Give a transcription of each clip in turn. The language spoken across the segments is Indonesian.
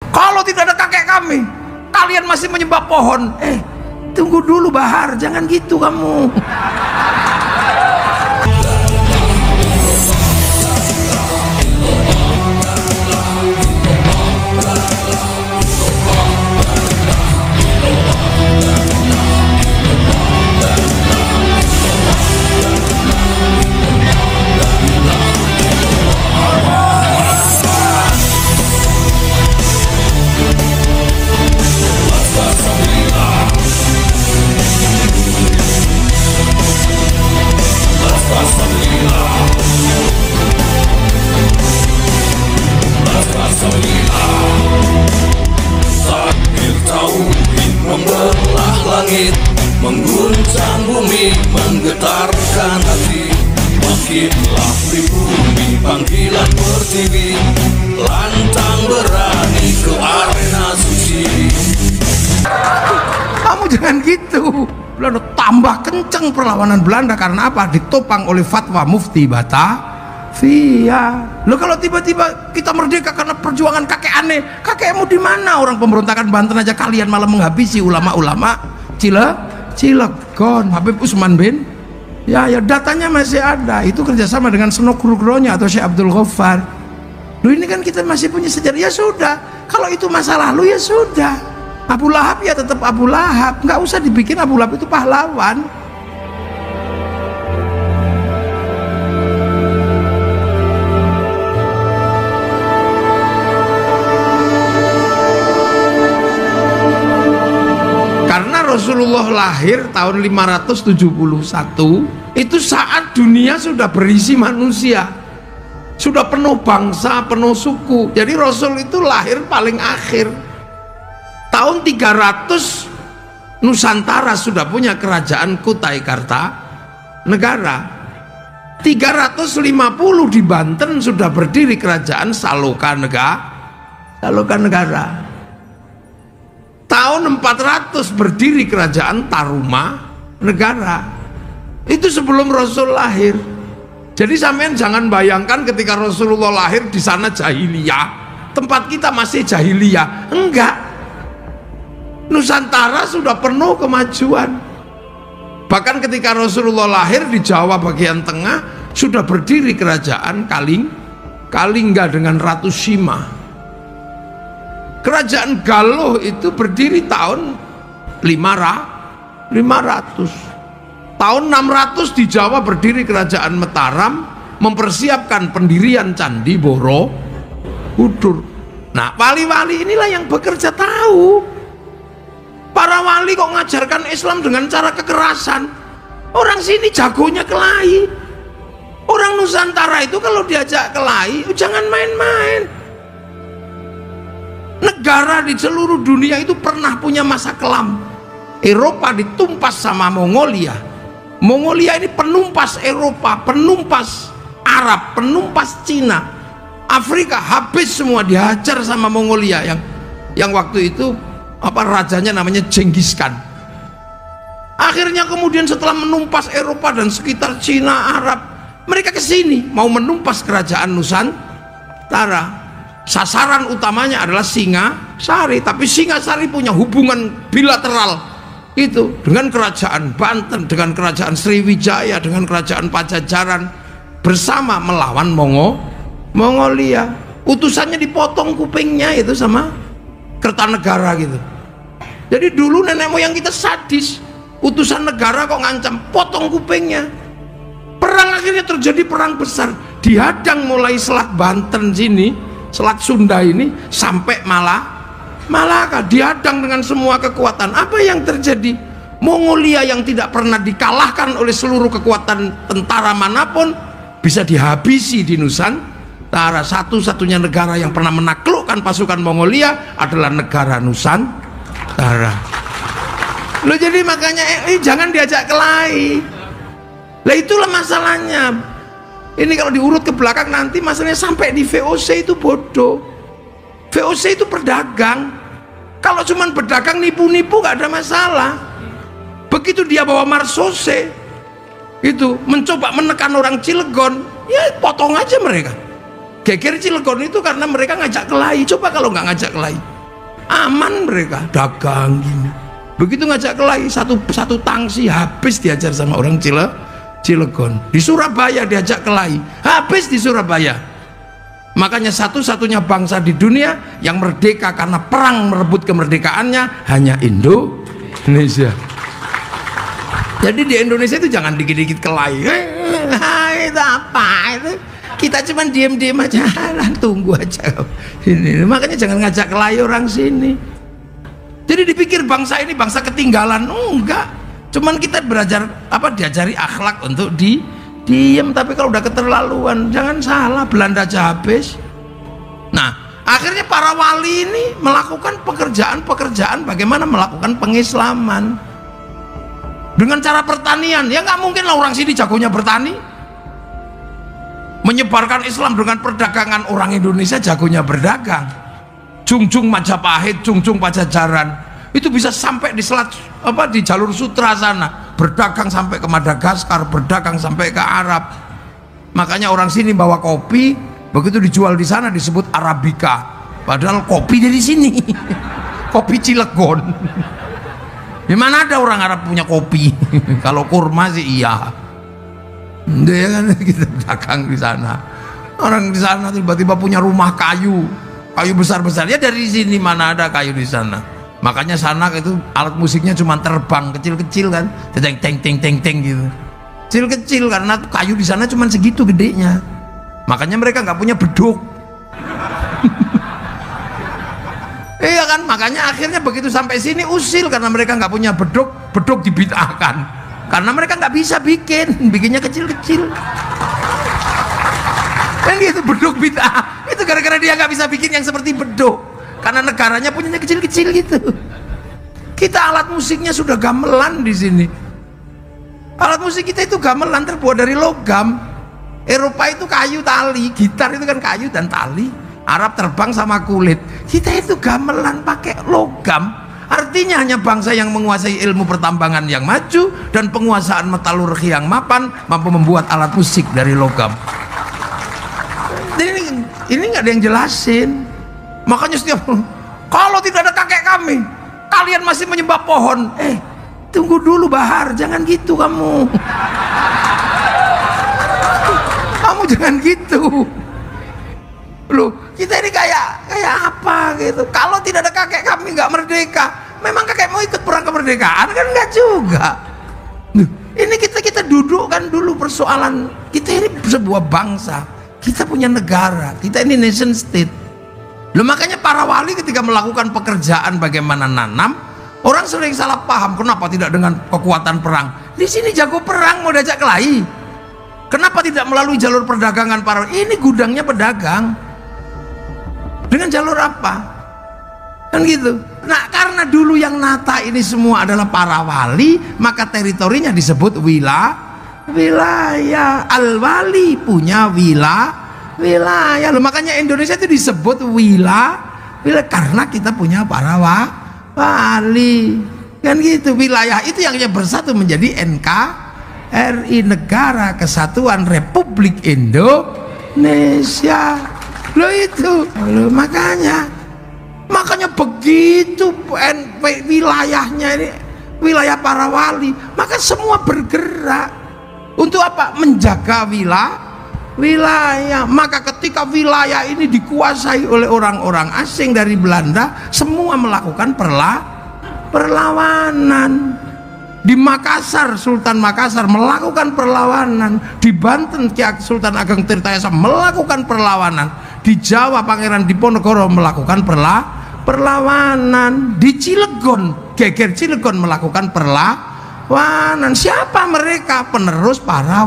Kalau tidak ada kakek kami, kalian masih menyembah pohon. Tunggu dulu Bahar, jangan gitu kamu. Takbir tauhid membelah langit, mengguncang bumi, menggetarkan hati. Makinlah pribumi panggilan pertiwi, lantang berani ke arena suci. Kamu jangan gitu. Belanda tambah kenceng perlawanan Belanda karena apa? Ditopang oleh fatwa Mufti Batavia. Loh, kalau tiba-tiba kita merdeka karena perjuangan kakek aneh, kakekmu di mana? Orang pemberontakan Banten aja kalian malah menghabisi ulama-ulama Cilegon. Habib Usman bin ya datanya masih ada. Itu kerjasama dengan Senok Nugronya atau Syekh Abdul Ghaffar. Loh, ini kan kita masih punya sejarah. Ya sudah, kalau itu masa lalu ya sudah. Abu Lahab ya tetap Abu Lahab, nggak usah dibikin Abu Lahab itu pahlawan. Karena Rasulullah lahir tahun 571 itu saat dunia sudah berisi manusia, sudah penuh bangsa, penuh suku. Jadi Rasul itu lahir paling akhir. Tahun 300 Nusantara sudah punya kerajaan Kutai Kartanegara. 350 di Banten sudah berdiri kerajaan Saloka Negara. Tahun 400 berdiri kerajaan Tarumanegara. Itu sebelum Rasul lahir. Jadi sampean jangan bayangkan ketika Rasulullah lahir di sana jahiliyah, tempat kita masih jahiliyah. Enggak. Nusantara sudah penuh kemajuan. Bahkan ketika Rasulullah lahir di Jawa bagian tengah sudah berdiri kerajaan Kalingga dengan Ratu Sima. Kerajaan Galuh itu berdiri tahun 500. Tahun 600 di Jawa berdiri kerajaan Mataram, mempersiapkan pendirian Candi Borobudur. Nah, wali-wali inilah yang bekerja tahu. Para wali kok ngajarkan Islam dengan cara kekerasan? Orang sini jagonya kelahi. Orang Nusantara itu kalau diajak kelahi, jangan main-main. Negara di seluruh dunia itu pernah punya masa kelam. Eropa ditumpas sama Mongolia. Mongolia ini penumpas Eropa, penumpas Arab, penumpas Cina. Afrika habis semua, dihajar sama Mongolia yang waktu itu rajanya namanya Genghis Khan. Akhirnya kemudian setelah menumpas Eropa dan sekitar Cina, Arab, mereka ke sini mau menumpas kerajaan Nusantara. Sasaran utamanya adalah Singasari, tapi Singasari punya hubungan bilateral itu dengan kerajaan Banten, dengan kerajaan Sriwijaya, dengan kerajaan Pajajaran, bersama melawan Mongolia. Utusannya dipotong kupingnya itu sama Kertanegara gitu. Jadi dulu nenek moyang kita sadis, utusan negara kok ngancam potong kupingnya. Perang akhirnya terjadi, perang besar, dihadang mulai Selat Banten sini, Selat Sunda ini sampai Malaka, dihadang dengan semua kekuatan. Apa yang terjadi? Mongolia yang tidak pernah dikalahkan oleh seluruh kekuatan tentara manapun bisa dihabisi di Nusantara. Satu-satunya negara yang pernah menaklukkan pasukan Mongolia adalah negara Nusantara. Loh, jadi makanya jangan diajak kelahi. Lah itulah masalahnya. Ini kalau diurut ke belakang nanti masalahnya sampai di VOC itu bodoh. VOC itu pedagang. Kalau cuman pedagang nipu-nipu gak ada masalah. Begitu dia bawa marsose itu mencoba menekan orang Cilegon, ya potong aja mereka. Geger Cilegon itu karena mereka ngajak kelahi. Coba kalau nggak ngajak kelahi, aman mereka dagang gini. Begitu ngajak kelahi satu tangsi habis diajar sama orang Cilegon. Di Surabaya diajak kelahi habis di Surabaya. Makanya satu-satunya bangsa di dunia yang merdeka karena perang merebut kemerdekaannya hanya Indonesia. Jadi di Indonesia itu jangan dikit-dikit kelahi. Itu apa itu? Kita cuma diem-diem aja, tunggu aja. Ini makanya jangan ngajak kelahi orang sini. Jadi dipikir bangsa ini bangsa ketinggalan, enggak. Cuman kita diajari akhlak untuk diem. Tapi kalau udah keterlaluan, jangan salah, Belanda aja habis. Nah, akhirnya para wali ini melakukan pekerjaan bagaimana melakukan pengislaman dengan cara pertanian. Ya nggak mungkin lah orang sini jagonya bertani. Menyebarkan Islam dengan perdagangan, orang Indonesia jagonya berdagang. Jungjung Majapahit, Jungjung Pajajaran itu bisa sampai di di jalur sutra sana, berdagang sampai ke Madagaskar, berdagang sampai ke Arab. Makanya orang sini bawa kopi, begitu dijual di sana disebut Arabica, padahal kopi dari sini. Kopi Cilegon. Di mana ada orang Arab punya kopi? Kalau kurma sih iya. Dia kan kita dagang di sana. Orang di sana tiba-tiba punya rumah kayu besar-besar. Ya dari sini mana ada kayu di sana. Makanya sana itu alat musiknya cuma terbang kecil-kecil kan, teng teng teng teng teng gitu. Kecil-kecil karena kayu di sana cuma segitu gedenya. Makanya mereka nggak punya beduk. Iya kan, makanya akhirnya begitu sampai sini usil karena mereka nggak punya beduk dibid'ahkan. Karena mereka nggak bisa bikinnya kecil-kecil. Kan gitu, beduk bid'ah. Itu gara-gara dia nggak bisa bikin yang seperti beduk. Karena negaranya punyanya kecil-kecil gitu. Kita alat musiknya sudah gamelan di sini. Alat musik kita itu gamelan terbuat dari logam. Eropa itu kayu tali, gitar itu kan kayu dan tali. Arab terbang sama kulit. Kita itu gamelan pakai logam. Artinya hanya bangsa yang menguasai ilmu pertambangan yang maju dan penguasaan metalurgi yang mapan mampu membuat alat musik dari logam. Ini nggak ada yang jelasin. Makanya setiap kalau tidak ada kakek kami, kalian masih menyembah pohon. Tunggu dulu Bahar, jangan gitu kamu. Kamu jangan gitu. Loh, kita ini kayak apa gitu. Kalau tidak ada kakek kami nggak merdeka. Memang kakek mau ikut perang kemerdekaan kan? Nggak juga. Ini kita dudukkan dulu persoalan. Kita ini sebuah bangsa, kita punya negara, kita ini nation state. Loh, makanya para wali ketika melakukan pekerjaan bagaimana nanam, orang sering salah paham. Kenapa tidak dengan kekuatan perang? Di sini jago perang, mau diajak kelahi. Kenapa tidak melalui jalur perdagangan para? Ini gudangnya pedagang. Dengan jalur apa? Kan gitu. Nah, karena dulu yang nata ini semua adalah para wali, maka teritorinya disebut wilayah. Al-wali punya wilayah. Loh, makanya Indonesia itu disebut wilayah karena kita punya para wali. Kan gitu. Wilayah itu yang bersatu menjadi NKRI, Negara Kesatuan Republik Indonesia. Loh itu. Loh, makanya begitu wilayahnya ini wilayah para wali, maka semua bergerak untuk apa? Menjaga wilayah. Maka ketika wilayah ini dikuasai oleh orang-orang asing dari Belanda, semua melakukan perlawanan. Di Makassar, Sultan Makassar melakukan perlawanan. Di Banten, Sultan Ageng Tirtayasa melakukan perlawanan. Di Jawa, Pangeran Diponegoro melakukan perlawanan. Di Cilegon, Geger Cilegon melakukan perlawanan. Siapa mereka? Penerus para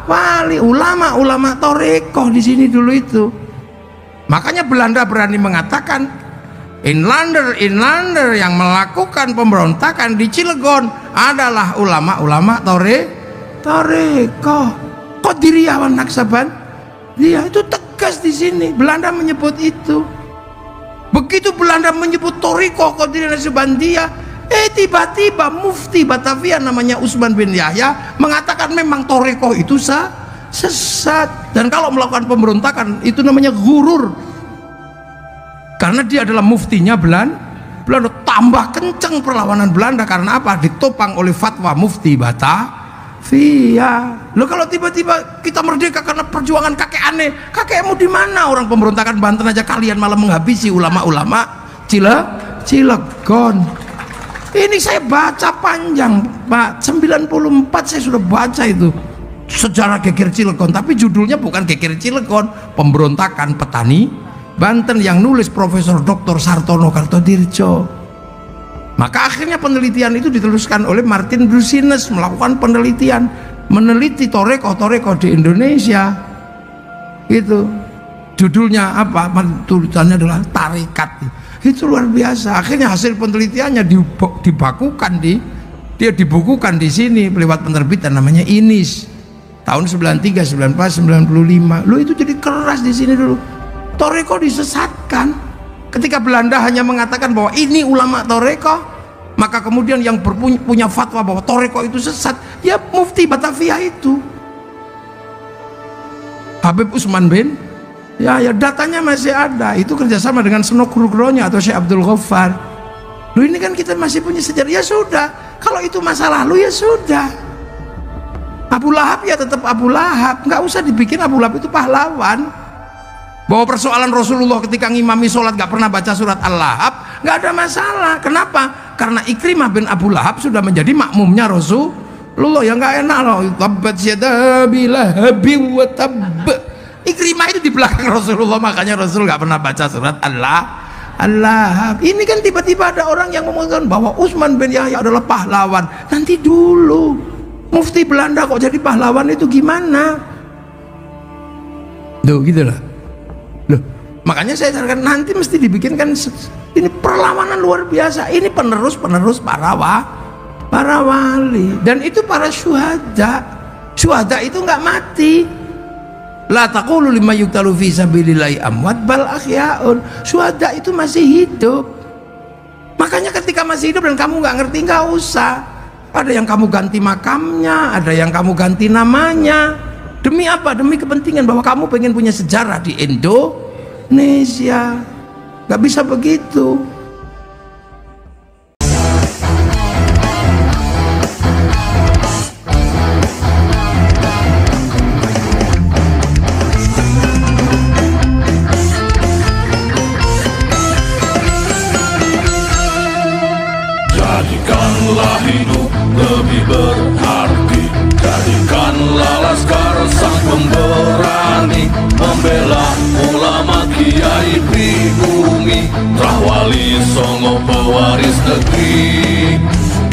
wali, ulama Toreko di sini dulu itu. Makanya Belanda berani mengatakan Inlander yang melakukan pemberontakan di Cilegon adalah ulama Toreko. Qadiriyah Naksaban. Dia itu tegas di sini. Belanda menyebut itu. Begitu Belanda menyebut Toreko Qadiriyah Naksabandia, tiba-tiba mufti Batavia namanya Usman bin Yahya mengatakan memang Toreko itu sesat, dan kalau melakukan pemberontakan itu namanya gurur, karena dia adalah muftinya Belanda. Belanda tambah kenceng perlawanan Belanda karena apa? Ditopang oleh fatwa Mufti Batavia. Loh, kalau tiba-tiba kita merdeka karena perjuangan kakek aneh, kakekmu di mana? Orang pemberontakan Banten aja kalian malah menghabisi ulama-ulama Cilegon. Ini saya baca panjang Pak, 94 saya sudah baca itu sejarah geger Cilegon, tapi judulnya bukan geger Cilegon, pemberontakan petani Banten, yang nulis Profesor Dr. Sartono Kartodirjo. Maka akhirnya penelitian itu diteruskan oleh Martin Brusines, melakukan penelitian, meneliti toreko di Indonesia. Itu judulnya apa? Tulisannya adalah Tarekat. Itu luar biasa. Akhirnya hasil penelitiannya dibukukan di sini lewat penerbitan namanya Inis tahun 93, 94, 95. Lo itu jadi keras di sini dulu. Toreko disesatkan ketika Belanda hanya mengatakan bahwa ini ulama toreko, maka kemudian yang punya fatwa bahwa toreko itu sesat ya Mufti Batavia itu Habib Usman bin ya datanya masih ada, itu kerjasama dengan Senok Nugroho atau Syekh Abdul Ghaffar. Lu ini kan kita masih punya sejarah, ya sudah, kalau itu masa lalu ya sudah. Abu Lahab ya tetap Abu Lahab, nggak usah dibikin Abu Lahab itu pahlawan. Bahwa persoalan Rasulullah ketika ngimami sholat gak pernah baca surat Al-Lahab gak ada masalah. Kenapa? Karena Ikrimah bin Abu Lahab sudah menjadi makmumnya Rasulullah. Yang gak enak loh, tabbat yada bilahabi wa tabb. Ikrimah itu di belakang Rasulullah, makanya Rasul gak pernah baca surat Al-Lahab. Ini kan tiba-tiba ada orang yang mengatakan bahwa Utsman bin Yahya adalah pahlawan. Nanti dulu, Mufti Belanda kok jadi pahlawan itu gimana? Tuh gitu lah. Loh, makanya saya sarankan nanti mesti dibikinkan ini perlawanan luar biasa. Ini penerus para wali, dan itu para syuhada. Syuhada itu nggak mati. La taqulu lima yuqtalu fi sabilillahi amwat bal ahyaun. Syuhada itu masih hidup. Makanya ketika masih hidup dan kamu nggak ngerti, nggak usah. Ada yang kamu ganti makamnya, ada yang kamu ganti namanya. Demi apa? Demi kepentingan bahwa kamu pengen punya sejarah di Indonesia. Gak bisa begitu. Jadikanlah hidup lebih berarti, jadikanlah laskar sang pemberani, membela ulama kiai pribumi, Rahwali Songo pewaris negeri.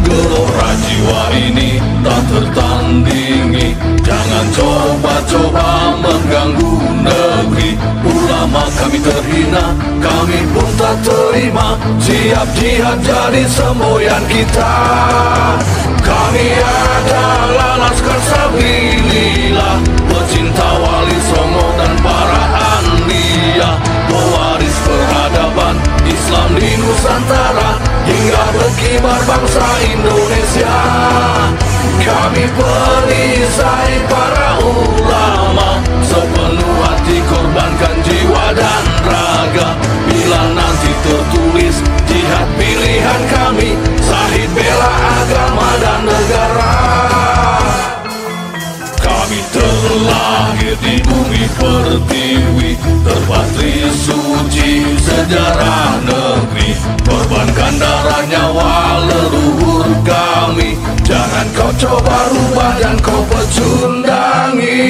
Gelora jiwa ini tak tertandingi, jangan coba-coba mengganggu negeri. Ulama kami terhina, kami pun tak terima, siap jihad jadi semboyan kita. Kami adalah laskar sabilillah, pecinta Wali Songo dan para anbiya, pewaris peradaban Islam di Nusantara hingga berkibar bangsa Indonesia. Kami perisai para ulama, sepenuh hati korbankan jiwa dan raga. Bila nanti tertulis jihad pilihan kami, Zahid bela agama dan negara. Kami terlahir di bumi pertiwi, terpatri suci sejarah negeri, korbankan darah nyawa leluhur kami. Jangan kau coba rubah dan kau pecundangi.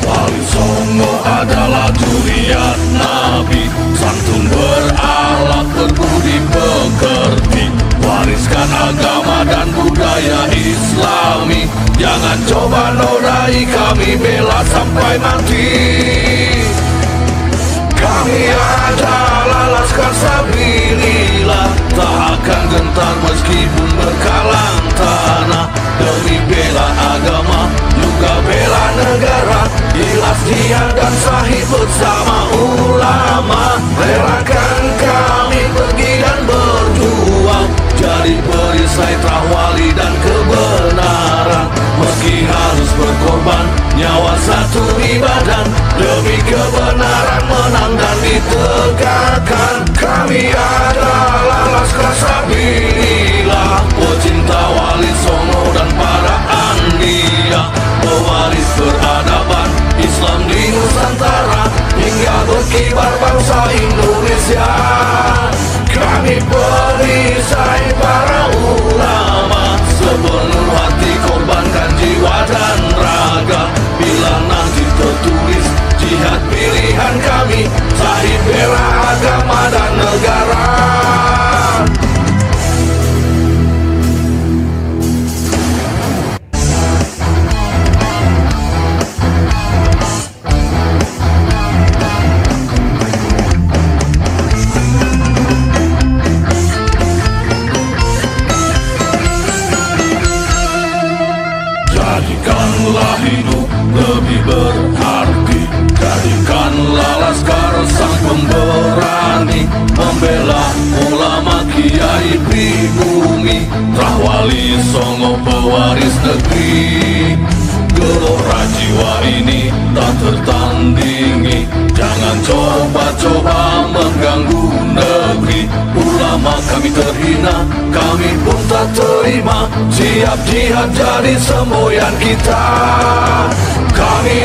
Wali Songo adalah juriat Nabi, santun berakhlak berbudi pekerti, wariskan agama dan budaya Islami. Jangan coba nodai kami, bela sampai mati. Kami adalah laskar sabilillah, tak akan gentar meskipun berkalang tanah, demi bela agama juga bela negara. Ikhlas jihad dan Zahid bersama ulama, relakan kami pergi dan berjuang, jadi perisai Rahwali dan kebenaran. Meski harus berkorban nyawa satu ibadah, demi kebenaran menang. dan kami sahih bela agama dan negara. Jadikanlah hidup lebih berarti, jadikanlah laskar sang pemberani, membela ulama kiai pribumi, Rahwali Songo pewaris negeri. Gelora jiwa ini tak tertandingi, jangan coba-coba mengganggu negeri. Ulama kami terhina, kami pun tak terima, siap jihad jadi semboyan kita. Kami